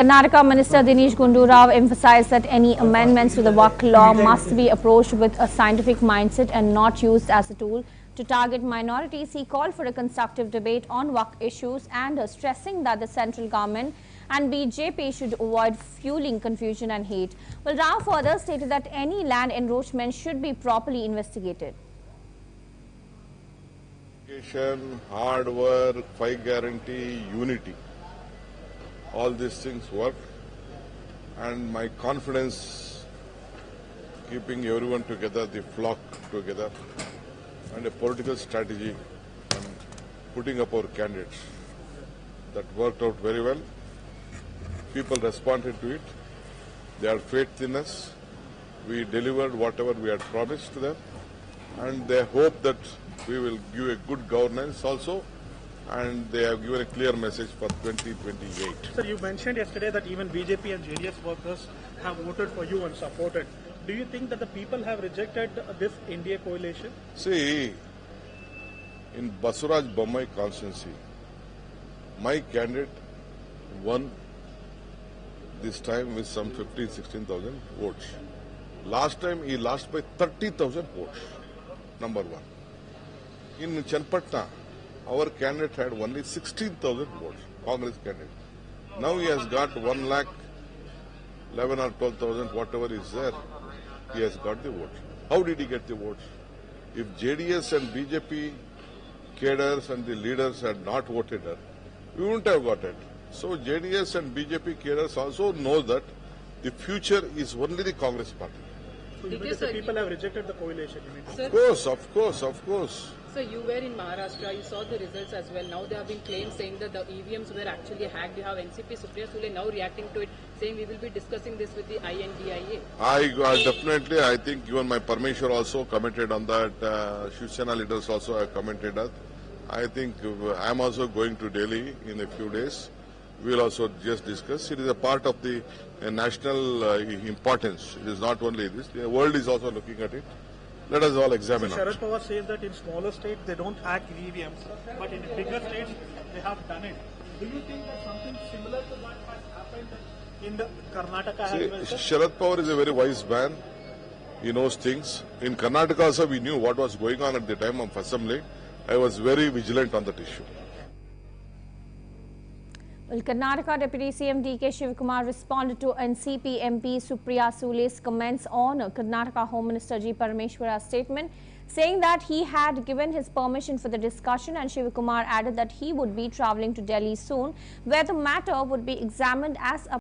Karnataka Minister Dinesh Gundu Rao emphasized that any amendments to the Waqf law must be approached with a scientific mindset and not used as a tool to target minorities. He called for a constructive debate on Waqf issues and stressing that the central government and BJP should avoid fueling confusion and hate. Well, Rao further stated that any land encroachment should be properly investigated. Hard work, 5 guarantee, unity. All these things work, and my confidence, keeping everyone together, the flock together, and a political strategy and putting up our candidates, that worked out very well. People responded to it. They had faith in us. We delivered whatever we had promised to them, and they hope that we will give a good governance also, and they have given a clear message for 2028. Sir, you mentioned yesterday that even BJP and JDS workers have voted for you and supported. Do you think that the people have rejected this India coalition? See, in Basuraj Bommai constituency, my candidate won this time with some 16,000 votes. Last time he lost by 30,000 votes, number one. In Chenapatna, our candidate had only 16,000 votes, Congress candidate. Now he has got 1,11,000 or 12,000, whatever is there, he has got the votes. How did he get the votes? If JDS and BJP cadres and the leaders had not voted her, we wouldn't have got it. So JDS and BJP cadres also know that the future is only the Congress party. So you mean the people have rejected the coalition? You mean? Of course. So you were in Maharashtra, you saw the results as well. Now there have been claims saying that the EVMs were actually hacked. You have NCP Supriya Sule now reacting to it, saying we will be discussing this with the INDIA. I think even my Parmeshwar also commented on that. Shiv Sena leaders also have commented that. I think I am also going to Delhi in a few days. We will also just discuss. It is a part of the national importance. It is not only this. The world is also looking at it. Let us all examine it. Sharad Pawar says that in smaller states they don't hack EVMs, but in bigger states they have done it. Do you think that something similar to that has happened in the Karnataka as well? Sharad Pawar is a very wise man. He knows things. In Karnataka also we knew what was going on at the time of assembly. I was very vigilant on that issue. Well, Karnataka Deputy CM D.K. Shivakumar responded to NCP MP Supriya Sule's comments on Karnataka Home Minister G. Parameshwara's statement, saying that he had given his permission for the discussion, and Shivakumar added that he would be travelling to Delhi soon, where the matter would be examined as a